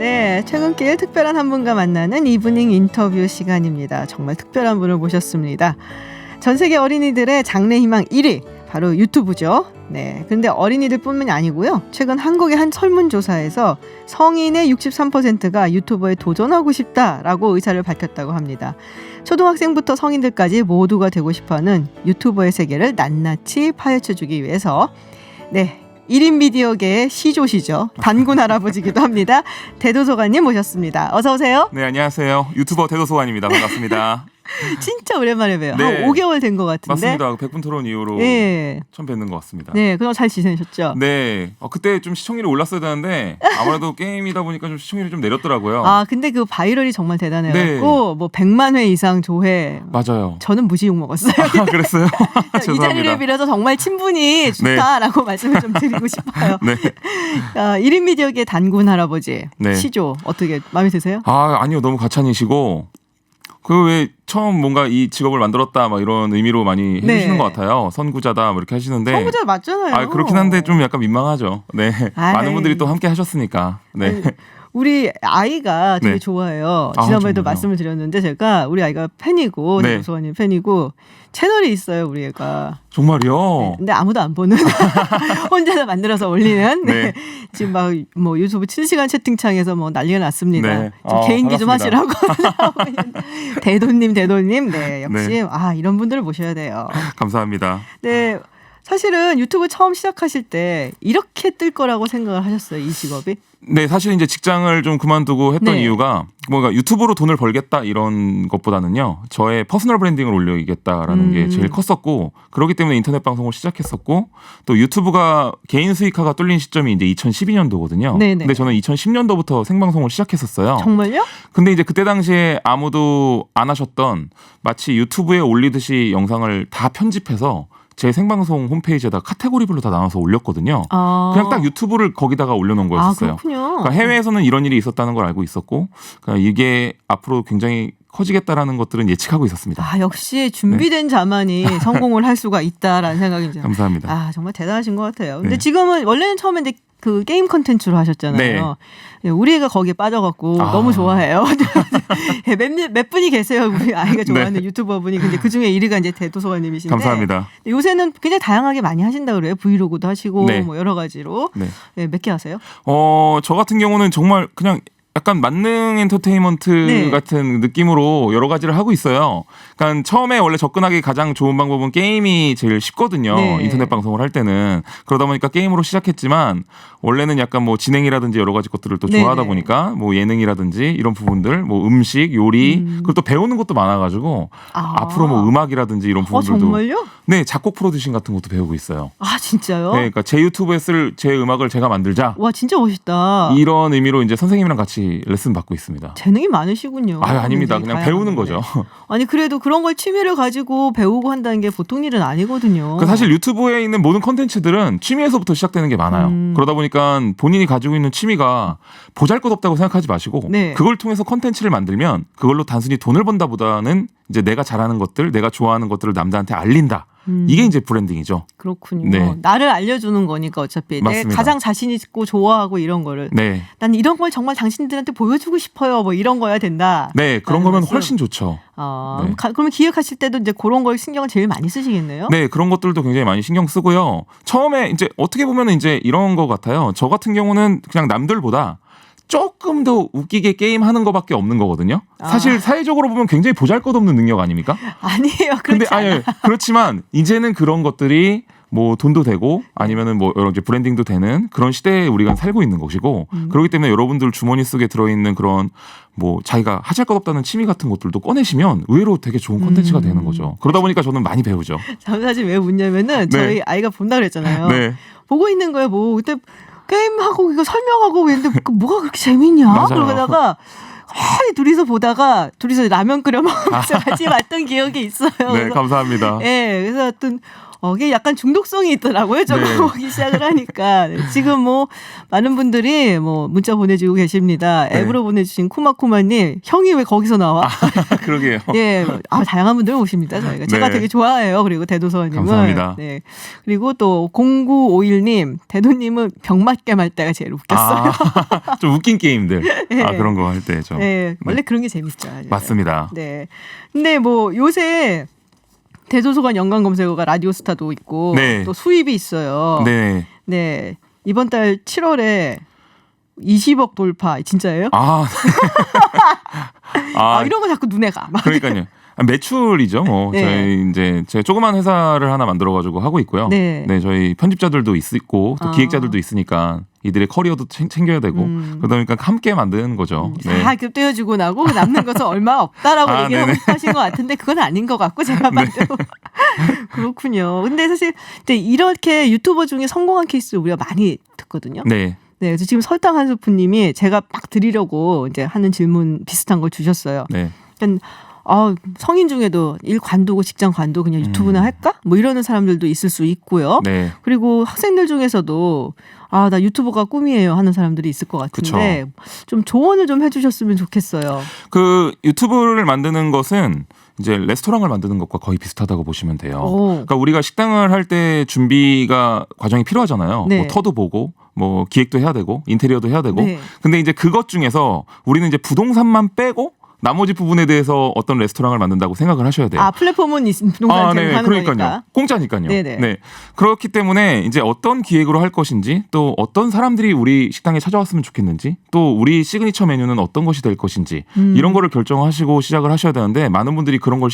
네, 퇴근길 특별한 한 분과 만나는 이브닝 인터뷰 시간입니다. 정말 특별한 분을 모셨습니다. 전 세계 어린이들의 장래희망 1위, 바로 유튜브죠. 네, 그런데 어린이들뿐만이 아니고요. 최근 한국의 한 설문조사에서 성인의 63%가 유튜버에 도전하고 싶다라고 의사를 밝혔다고 합니다. 초등학생부터 성인들까지 모두가 되고 싶어하는 유튜버의 세계를 낱낱이 파헤쳐주기 위해서 네, 1인 미디어계의 시조시죠. 단군 할아버지기도 합니다. 대도서관님 모셨습니다. 어서 오세요. 네, 안녕하세요. 유튜버 대도서관입니다. 반갑습니다. 진짜 오랜만에 봬요. 네. 한 5개월 된 것 같은데. 맞습니다. 100분 토론 이후로 네. 처음 뵙는 것 같습니다. 네, 그럼 잘 지내셨죠? 네, 그때 좀 시청률이 올랐어야 되는데 아무래도 게임이다 보니까 좀 시청률이 좀 내렸더라고요. 아, 근데 그 바이럴이 정말 대단해갖고 네. 뭐 100만 회 이상 조회. 맞아요. 저는 무지 욕 먹었어요. 아, 그랬어요? 이 자리를 죄송합니다. 빌어서 정말 친분이 좋다라고 말씀을 좀 드리고 싶어요. 네. 1인 미디어계 단군 할아버지 네. 시조 어떻게 마음에 드세요? 아, 아니요. 너무 가찬이시고 그 왜 처음 뭔가 이 직업을 만들었다 막 이런 의미로 많이 해주시는 네. 것 같아요. 선구자다 뭐 이렇게 하시는데. 선구자 맞잖아요. 아, 그렇긴 한데 좀 약간 민망하죠. 네. 아이. 많은 분들이 또 함께 하셨으니까. 네. 아니, 우리 아이가 되게 네. 좋아해요. 아, 지난번에도 정말요? 말씀을 드렸는데 제가 우리 아이가 팬이고 네. 대도서관님 팬이고 채널이 있어요, 우리 애가. 정말요? 네, 근데 아무도 안 보는 혼자서 만들어서 올리는 네. 네. 지금 막 뭐 유튜브 7시간 채팅창에서 뭐 난리가 났습니다. 네. 좀 개인기 좀 반갑습니다. 하시라고. 대도님 네, 역시 네. 이런 분들을 모셔야 돼요. 감사합니다. 네. 사실은 유튜브 처음 시작하실 때 이렇게 뜰 거라고 생각을 하셨어요, 이 직업이? 네, 사실 이제 직장을 좀 그만두고 했던 네. 이유가 뭔가 유튜브로 돈을 벌겠다 이런 것보다는요. 저의 퍼스널 브랜딩을 올리겠다라는 게 제일 컸었고, 그렇기 때문에 인터넷 방송을 시작했었고, 또 유튜브가 개인 수익화가 뚫린 시점이 이제 2012년도거든요. 네네. 근데 저는 2010년도부터 생방송을 시작했었어요. 정말요? 근데 이제 그때 당시에 아무도 안 하셨던 마치 유튜브에 올리듯이 영상을 다 편집해서 제 생방송 홈페이지에다 카테고리별로 다 나눠서 올렸거든요. 그냥 딱 유튜브를 거기다가 올려놓은 거였어요. 그렇군요. 그러니까 해외에서는 이런 일이 있었다는 걸 알고 있었고, 그러니까 이게 앞으로 굉장히 커지겠다라는 것들은 예측하고 있었습니다. 역시 준비된 자만이 성공을 할 수가 있다라는 생각이 이제. 감사합니다. 정말 대단하신 것 같아요. 근데 네. 지금은 원래는 처음에 이제 그 게임 컨텐츠로 하셨잖아요. 네, 우리 애가 거기에 빠져갖고 너무 좋아해요. 몇 분이 계세요, 우리 아이가 좋아하는 네. 유튜버 분이. 근데 그 중에 1위가 이제 대도서관님이신데. 감사합니다. 요새는 굉장히 다양하게 많이 하신다 그래요. 브이로그도 하시고 네. 뭐 여러 가지로. 네. 네, 몇 개 하세요? 저 같은 경우는 정말 그냥 약간 만능 엔터테인먼트 네. 같은 느낌으로 여러 가지를 하고 있어요. 그러니까 처음에 원래 접근하기 가장 좋은 방법은 게임이 제일 쉽거든요. 네. 인터넷 방송을 할 때는. 그러다 보니까 게임으로 시작했지만 원래는 약간 뭐 진행이라든지 여러 가지 것들을 또 좋아하다 네네. 보니까 뭐 예능이라든지 이런 부분들, 뭐 음식, 요리, 그리고 또 배우는 것도 많아가지고 앞으로 뭐 음악이라든지 이런 부분들도. 정말요? 네, 작곡 프로듀싱 같은 것도 배우고 있어요. 진짜요? 네, 그러니까 제 유튜브에 쓸 제 음악을 제가 만들자. 와, 진짜 멋있다. 이런 의미로 이제 선생님이랑 같이 레슨 받고 있습니다. 재능이 많으시군요. 아닙니다. 굉장히 그냥 배우는 다양한데. 거죠. 아니 그래도 그런 걸 취미를 가지고 배우고 한다는 게 보통 일은 아니거든요. 사실 유튜브에 있는 모든 컨텐츠들은 취미에서부터 시작되는 게 많아요. 그러다 보니까 본인이 가지고 있는 취미가 보잘것없다고 생각하지 마시고 네. 그걸 통해서 컨텐츠를 만들면 그걸로 단순히 돈을 번다보다는 이제 내가 잘하는 것들, 내가 좋아하는 것들을 남들한테 알린다. 이게 이제 브랜딩이죠. 그렇군요. 네. 나를 알려주는 거니까 어차피 내가 맞습니다. 가장 자신 있고 좋아하고 이런 거를 네. 난 이런 걸 정말 당신들한테 보여주고 싶어요. 뭐 이런 거야 된다. 네, 그런 라는 거면 말씀. 훨씬 좋죠. 네. 그러면 기획하실 때도 이제 그런 걸 신경을 제일 많이 쓰시겠네요. 네, 그런 것들도 굉장히 많이 신경 쓰고요. 처음에 이제 어떻게 보면 이제 이런 것 같아요. 저 같은 경우는 그냥 남들보다 조금 더 웃기게 게임하는 것밖에 없는 거거든요. 사실 사회적으로 보면 굉장히 보잘것없는 능력 아닙니까? 아니에요. 그렇지 않아. 그렇지만 이제는 그런 것들이 뭐 돈도 되고 아니면은 뭐 여러 이제 브랜딩도 되는 그런 시대에 우리가 살고 있는 것이고 그렇기 때문에 여러분들 주머니 속에 들어있는 그런 뭐 자기가 하실 것 없다는 취미 같은 것들도 꺼내시면 의외로 되게 좋은 콘텐츠가 되는 거죠. 그러다 보니까 저는 많이 배우죠. 저는 사실 왜 웃냐면은 네. 저희 아이가 본다 그랬잖아요. 네. 보고 있는 거예요. 뭐 그때 게임하고 이거 설명하고 있는데 뭐가 그렇게 재밌냐? 맞아요. 그러다가 둘이서 보다가 둘이서 라면 끓여 먹으면서 같이 봤던 기억이 있어요. 네, 감사합니다. 네, 그래서 하여튼 이게 약간 중독성이 있더라고요. 저거 네. 보기 시작을 하니까. 네, 지금 뭐 많은 분들이 뭐 문자 보내주고 계십니다. 네. 앱으로 보내주신 쿠마쿠마님, 형이 왜 거기서 나와? 그러게요. 예, 다양한 분들 오십니다. 저희가 제가 네. 되게 좋아해요. 그리고 대도서님은 감사합니다. 네. 그리고 또 0951님, 대도님은 병 맞게 말 때가 제일 웃겼어요. 좀 웃긴 게임들. 네. 그런 거 할 때죠. 네, 원래 그런 게 재밌죠. 맞습니다. 네. 근데 뭐 요새 대도서관 연관 검색어가 라디오스타도 있고 네. 또 수입이 있어요. 네. 네. 이번 달 7월에 20억 돌파. 진짜예요? 이런 거 자꾸 눈에 가. 막. 그러니까요. 매출이죠. 뭐 네. 저희 이제 제가 조그만 회사를 하나 만들어가지고 하고 있고요. 네. 저희 편집자들도 있고 또 기획자들도 있으니까 이들의 커리어도 챙겨야 되고 그러다 보니까 함께 만드는 거죠. 네. 다 이렇게 떼어주고 나고 남는 것은 얼마 없다라고 얘기하고 네네. 하신 것 같은데 그건 아닌 것 같고 제가 봐도 그렇군요. 근데 사실 이렇게 유튜버 중에 성공한 케이스 우리가 많이 듣거든요. 네. 네, 그래서 지금 설탕 한스프님이 제가 막 드리려고 이제 하는 질문 비슷한 걸 주셨어요. 네. 그러니까 성인 중에도 일 관두고 직장 관두고 그냥 유튜브나 할까? 뭐 이러는 사람들도 있을 수 있고요. 네. 그리고 학생들 중에서도 나 유튜버가 꿈이에요 하는 사람들이 있을 것 같은데 좀 조언을 좀 해주셨으면 좋겠어요. 그 유튜브를 만드는 것은 이제 레스토랑을 만드는 것과 거의 비슷하다고 보시면 돼요. 그러니까 우리가 식당을 할 때 준비가 과정이 필요하잖아요. 네. 뭐 터도 보고 뭐 기획도 해야 되고 인테리어도 해야 되고. 네. 근데 이제 그것 중에서 우리는 이제 부동산만 빼고 나머지 부분에 대해서 어떤 레스토랑을 만든다고 생각을 하셔야 돼요. 플랫폼은 부동산 네, 하는 그러니까요. 거니까. 공짜니까요. 네네. 네. 그렇기 때문에 이제 어떤 기획으로 할 것인지 또 어떤 사람들이 우리 식당에 찾아왔으면 좋겠는지 또 우리 시그니처 메뉴는 어떤 것이 될 것인지 이런 거를 결정하시고 시작을 하셔야 되는데 많은 분들이 그런 걸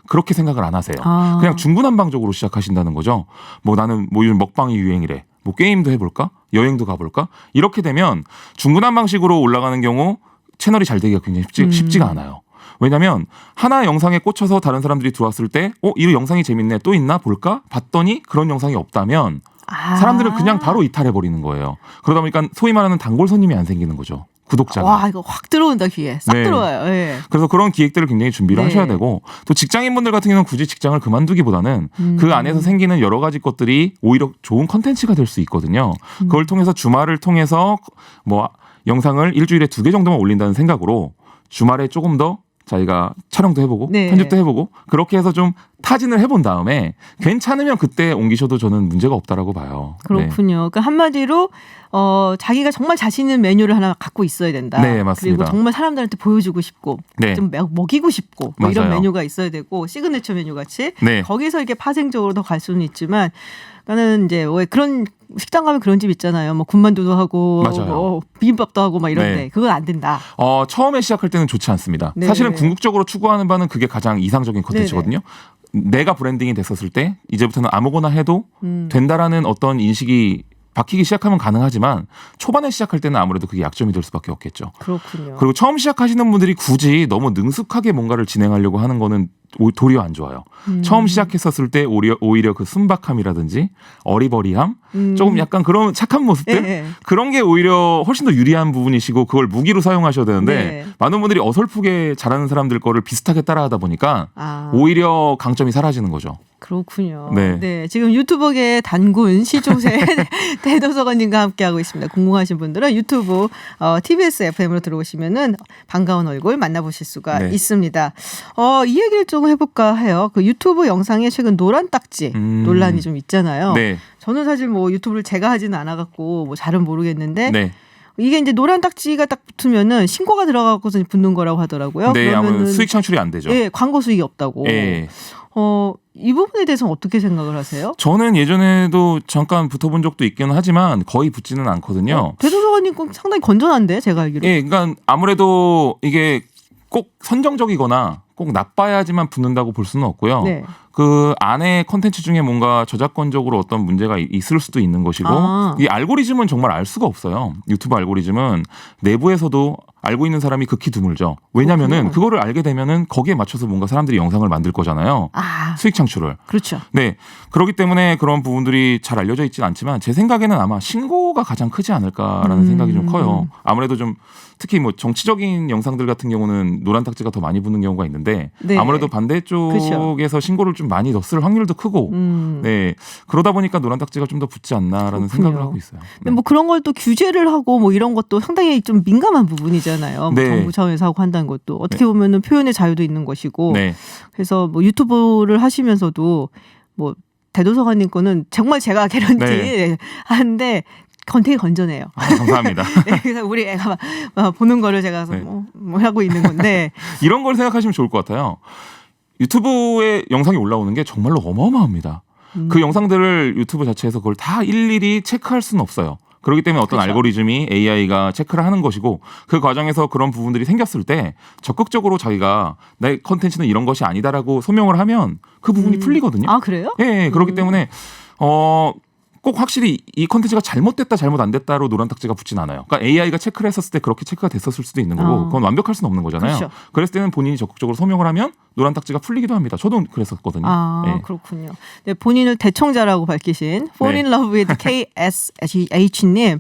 그렇게 생각을 안 하세요. 그냥 중구난방적으로 시작하신다는 거죠. 뭐 나는 뭐 요즘 먹방이 유행이래. 뭐 게임도 해볼까? 여행도 가볼까? 이렇게 되면 중구난방식으로 올라가는 경우 채널이 잘 되기가 굉장히 쉽지가 않아요. 왜냐하면 하나 영상에 꽂혀서 다른 사람들이 들어왔을 때 이 영상이 재밌네 또 있나 볼까? 봤더니 그런 영상이 없다면 사람들은 그냥 바로 이탈해버리는 거예요. 그러다 보니까 소위 말하는 단골 손님이 안 생기는 거죠. 구독자가. 와 이거 확 들어온다 귀에. 싹 네. 들어와요. 네. 그래서 그런 기획들을 굉장히 준비를 네. 하셔야 되고 또 직장인분들 같은 경우는 굳이 직장을 그만두기보다는 그 안에서 생기는 여러 가지 것들이 오히려 좋은 컨텐츠가 될 수 있거든요. 그걸 통해서 주말을 통해서 뭐 영상을 일주일에 2개 정도만 올린다는 생각으로 주말에 조금 더 자기가 촬영도 해보고 네. 편집도 해보고 그렇게 해서 좀 타진을 해본 다음에 괜찮으면 그때 옮기셔도 저는 문제가 없다라고 봐요. 그렇군요. 그러니까 한마디로 자기가 정말 자신 있는 메뉴를 하나 갖고 있어야 된다. 네, 맞습니다. 그리고 정말 사람들한테 보여주고 싶고 네. 좀 먹이고 싶고 뭐 이런 맞아요. 메뉴가 있어야 되고 시그니처 메뉴 같이 네. 거기서 이렇게 파생적으로 더 갈 수는 있지만 나는 이제 왜 그런 식당 가면 그런 집 있잖아요. 뭐 군만두도 하고 맞아요. 뭐 비빔밥도 하고 막 이런데 네. 그건 안 된다. 처음에 시작할 때는 좋지 않습니다. 네. 사실은 궁극적으로 추구하는 바는 그게 가장 이상적인 컨텐츠거든요. 내가 브랜딩이 됐었을 때 이제부터는 아무거나 해도 된다라는 어떤 인식이 박히기 시작하면 가능하지만 초반에 시작할 때는 아무래도 그게 약점이 될 수밖에 없겠죠. 그렇군요. 그리고 처음 시작하시는 분들이 굳이 너무 능숙하게 뭔가를 진행하려고 하는 거는 도리어 안 좋아요. 처음 시작했었을 때 오히려 그 순박함이라든지 어리버리함, 조금 약간 그런 착한 모습들 네. 그런 게 오히려 훨씬 더 유리한 부분이시고 그걸 무기로 사용하셔야 되는데 네. 많은 분들이 어설프게 잘하는 사람들 거를 비슷하게 따라하다 보니까 아. 오히려 강점이 사라지는 거죠. 그렇군요. 네. 네. 지금 유튜버계 단군 시조새 대도서관님과 함께하고 있습니다. 궁금하신 분들은 유튜브 TBS FM으로 들어오시면은 반가운 얼굴 만나보실 수가 네. 있습니다. 이 얘기를 좀 해볼까 해요. 그 유튜브 영상에 최근 노란 딱지 논란이 좀 있잖아요. 네. 저는 사실 뭐 유튜브를 제가 하지는 않아갖고 뭐 잘은 모르겠는데 네. 이게 이제 노란 딱지가 딱 붙으면은 신고가 들어가고서 붙는 거라고 하더라고요. 네, 아무래도 그러면은 수익 창출이 안 되죠. 예, 광고 수익이 없다고. 예. 이 부분에 대해서는 어떻게 생각을 하세요? 저는 예전에도 잠깐 붙어본 적도 있기는 하지만 거의 붙지는 않거든요. 대도서관님 꼭 상당히 건전한데 제가 알기로. 예, 그러니까 아무래도 이게 꼭 선정적이거나 꼭 나빠야지만 붙는다고 볼 수는 없고요. 네. 그 안에 컨텐츠 중에 뭔가 저작권적으로 어떤 문제가 있을 수도 있는 것이고 이 알고리즘은 정말 알 수가 없어요. 유튜브 알고리즘은 내부에서도 알고 있는 사람이 극히 드물죠. 왜냐면은 그렇군요. 그거를 알게 되면은 거기에 맞춰서 뭔가 사람들이 영상을 만들 거잖아요. 아, 수익 창출을. 그렇죠. 네. 그렇기 때문에 그런 부분들이 잘 알려져 있지는 않지만 제 생각에는 아마 신고가 가장 크지 않을까라는 생각이 좀 커요. 아무래도 좀 특히 뭐 정치적인 영상들 같은 경우는 노란 딱지가 더 많이 붙는 경우가 있는데 네. 아무래도 반대쪽에서 그쵸. 신고를 좀 많이 넣었을 확률도 크고 네. 그러다 보니까 노란 딱지가 좀 더 붙지 않나라는 그렇군요. 생각을 하고 있어요. 근데 뭐 그런 걸 또 규제를 하고 뭐 이런 것도 상당히 좀 민감한 부분이잖아요. 뭐 네. 정부 차원에서 하고 한다는 것도 어떻게 보면은 표현의 자유도 있는 것이고. 네. 그래서 뭐 유튜브를 하시면서도 뭐 대도서관님 거는 정말 제가 개런티 네. 하는데 되게 건전해요. 아, 감사합니다. 네, 그래서 우리 애가 막 보는 거를 제가 네. 뭐 하고 있는 건데. 이런 걸 생각하시면 좋을 것 같아요. 유튜브에 영상이 올라오는 게 정말로 어마어마합니다. 그 영상들을 유튜브 자체에서 그걸 다 일일이 체크할 수는 없어요. 그렇기 때문에 어떤 그렇죠. 알고리즘이 AI가 체크를 하는 것이고 그 과정에서 그런 부분들이 생겼을 때 적극적으로 자기가 내 컨텐츠는 이런 것이 아니다라고 소명을 하면 그 부분이 풀리거든요. 아, 그래요? 예, 예, 그렇기 때문에 꼭 확실히 이 컨텐츠가 잘못됐다 잘못 안 됐다로 노란 딱지가 붙진 않아요. 그러니까 AI가 체크를 했었을 때 그렇게 체크가 됐었을 수도 있는 거고 그건 완벽할 수는 없는 거잖아요. 그렇죠. 그랬을 때는 본인이 적극적으로 소명을 하면 노란 딱지가 풀리기도 합니다. 저도 그랬었거든요. 아, 예. 그렇군요. 네, 본인을 대청자라고 밝히신 Fall in 네. Love with KSH님.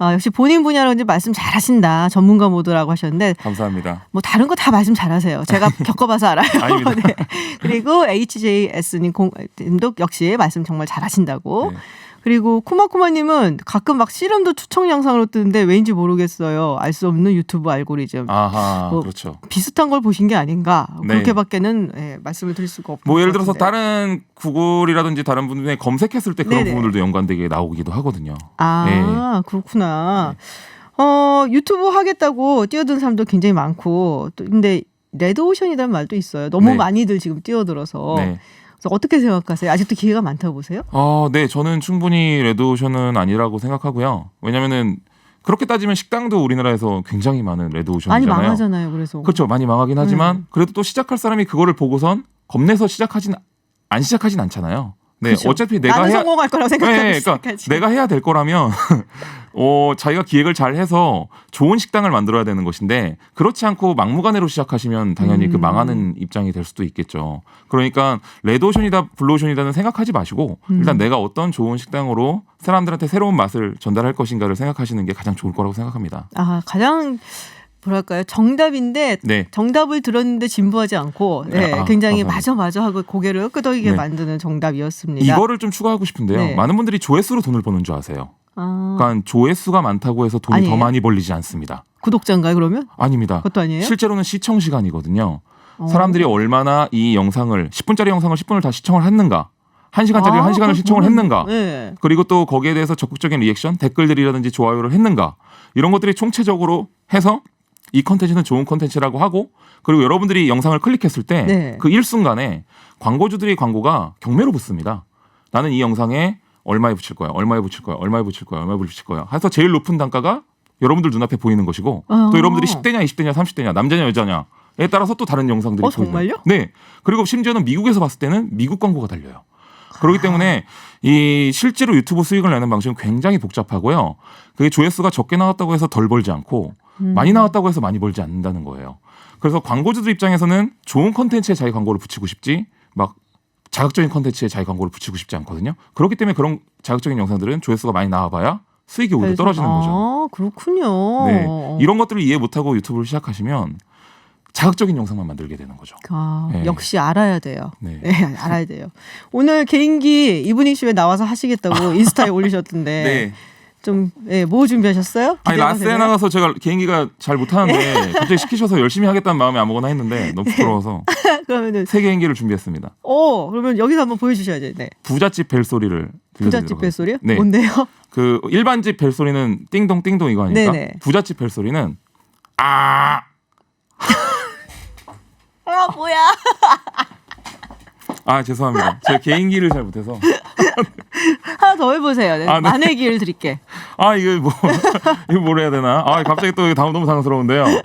역시 본인 분야로 이제 말씀 잘하신다. 전문가 모드라고 하셨는데 감사합니다. 뭐 다른 거 다 말씀 잘하세요. 제가 겪어봐서 알아요. 아닙니다. 네. 그리고 HJS님도 역시 말씀 정말 잘하신다고. 네. 그리고 쿠마쿠마님은 가끔 막 씨름도 추천 영상으로 뜨는데 왜인지 모르겠어요. 알 수 없는 유튜브 알고리즘. 아하, 뭐 그렇죠. 비슷한 걸 보신 게 아닌가. 네. 그렇게밖에는 말씀을 드릴 수가 없고. 뭐 예를 들어서 다른 구글이라든지 다른 분들이 검색했을 때 그런 네네. 부분들도 연관되게 나오기도 하거든요. 아, 그렇구나. 유튜브 하겠다고 뛰어든 사람도 굉장히 많고, 또 근데 레드오션이라는 말도 있어요. 너무 네. 많이들 지금 뛰어들어서. 네. 그래서 어떻게 생각하세요? 아직도 기회가 많다고 보세요? 네, 저는 충분히 레드오션은 아니라고 생각하고요. 왜냐면은 그렇게 따지면 식당도 우리나라에서 굉장히 많은 레드오션이잖아요. 많이 망하잖아요. 그래서. 그렇죠. 많이 망하긴 하지만 그래도 또 시작할 사람이 그거를 보고선 겁내서 안 시작하진 않잖아요. 네, 그렇죠. 어차피 내가 나는 해야 성공할 거라고 생각하고 네, 그러니까 시작하지. 내가 해야 될 거라면 자기가 기획을 잘 해서 좋은 식당을 만들어야 되는 것인데 그렇지 않고 막무가내로 시작하시면 당연히 그 망하는 입장이 될 수도 있겠죠. 그러니까 레드오션이다 블루오션이다는 생각하지 마시고 일단 내가 어떤 좋은 식당으로 사람들한테 새로운 맛을 전달할 것인가를 생각하시는 게 가장 좋을 거라고 생각합니다. 가장 뭐랄까요? 정답인데 네. 정답을 들었는데 진부하지 않고 굉장히 맞아 하고 고개를 끄덕이게 네. 만드는 정답이었습니다. 이거를 좀 추가하고 싶은데요. 네. 많은 분들이 조회수로 돈을 버는 줄 아세요. 아, 그러니까 조회수가 많다고 해서 돈이 더 아니에요? 많이 벌리지 않습니다. 구독자인가요, 그러면? 아닙니다. 그것도 아니에요? 실제로는 시청 시간이거든요. 사람들이 얼마나 이 영상을 10분짜리 영상을 10분을 다 시청을 했는가, 1시간짜리를 1시간을 시청을 했는가, 네. 그리고 또 거기에 대해서 적극적인 리액션, 댓글들이라든지 좋아요를 했는가, 이런 것들이 총체적으로 해서 이 컨텐츠는 좋은 컨텐츠라고 하고, 그리고 여러분들이 영상을 클릭했을 때 네. 그 일순간에 광고주들의 광고가 경매로 붙습니다. 나는 이 영상에 얼마에 붙일 거야, 얼마에 붙일 거야, 얼마에 붙일 거야, 얼마에 붙일 거야. 해서 제일 높은 단가가 여러분들 눈앞에 보이는 것이고, 또 여러분들이 10대냐, 20대냐, 30대냐, 남자냐, 여자냐에 따라서 또 다른 영상들이 보이는. 정말요? 네. 그리고 심지어는 미국에서 봤을 때는 미국 광고가 달려요. 그렇기 때문에 이 실제로 유튜브 수익을 내는 방식은 굉장히 복잡하고요. 그게 조회수가 적게 나왔다고 해서 덜 벌지 않고 많이 나왔다고 해서 많이 벌지 않는다는 거예요. 그래서 광고주들 입장에서는 좋은 컨텐츠에 자기 광고를 붙이고 싶지 막 자극적인 컨텐츠에 자기 광고를 붙이고 싶지 않거든요. 그렇기 때문에 그런 자극적인 영상들은 조회수가 많이 나와봐야 수익이 오히려 떨어지는 거죠. 아, 그렇군요. 네. 이런 것들을 이해 못하고 유튜브를 시작하시면 자극적인 영상만 만들게 되는 거죠. 네. 역시 알아야 돼요. 네. 네, 알아야 돼요. 오늘 개인기 이브닝 쇼에 나와서 하시겠다고 인스타에 올리셨던데 네. 좀 뭐 준비하셨어요? 아니 기대가 라스에 되나요? 나가서 제가 개인기가 잘 못하는데 갑자기 시키셔서 열심히 하겠다는 마음에 아무거나 했는데 너무 부끄러워서 그러면은 세 개인기를 준비했습니다. 그러면 여기서 한번 보여주셔야죠. 네. 부잣집 벨소리를 부잣집 벨소리요? 네. 뭔데요? 그 일반집 벨소리는 띵동 띵동 이거 아닙니까? 네네. 부잣집 벨소리는 아 뭐야? 죄송합니다. 제가 개인기를 잘 못해서 하나 더 해보세요. 네. 네. 만회 기회를 드릴게. 이거 뭘 해야 되나? 갑자기 또 이거 너무 당황스러운데요. 네.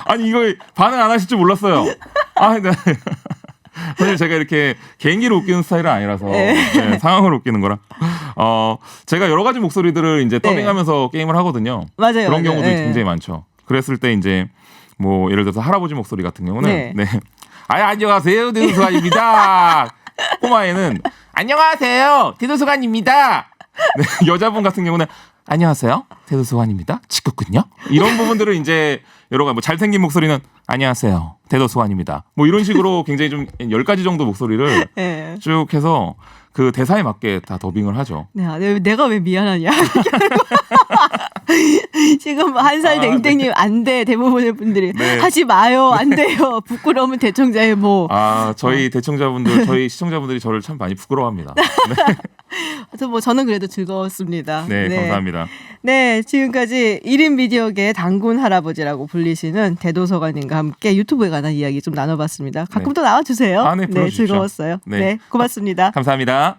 아니 이거 반응 안 하실 줄 몰랐어요. 네. 사실 제가 이렇게 개인기로 웃기는 스타일은 아니라서 네, 상황으로 웃기는 거라. 제가 여러 가지 목소리들을 이제 더빙하면서 게임을 하거든요. 맞아요. 그런 경우도 네. 굉장히 많죠. 그랬을 때 이제 뭐 예를 들어서 할아버지 목소리 같은 경우는 네. 네. 안녕하세요. 대도서관입니다. 꼬마애는 안녕하세요. 대도서관입니다. 네, 여자분 같은 경우는 안녕하세요. 대도서관입니다. 직구군요. 이런 부분들을 이제 여러 가지 뭐 잘생긴 목소리는 안녕하세요. 대도서관입니다. 뭐 이런 식으로 굉장히 좀 10가지 정도 목소리를 네. 쭉 해서 그 대사에 맞게 다 더빙을 하죠. 네, 내가 왜 미안하냐. 지금 한 살 댕댕님 안 돼. 대부분의 분들이 네. 하지 마요. 안 돼요. 부끄러우면 대청자의 뭐. 저희 대청자분들, 저희 시청자분들이 저를 참 많이 부끄러워합니다. 네, 그래서 뭐 저는 그래도 즐거웠습니다. 네, 감사합니다. 네, 지금까지 1인 미디어계 단군 할아버지라고 불리시는 대도서관님과 함께 유튜브에 관한 이야기 좀 나눠봤습니다. 가끔 네. 또 나와주세요. 네, 불러주십시오. 즐거웠어요. 네. 네, 고맙습니다. 감사합니다.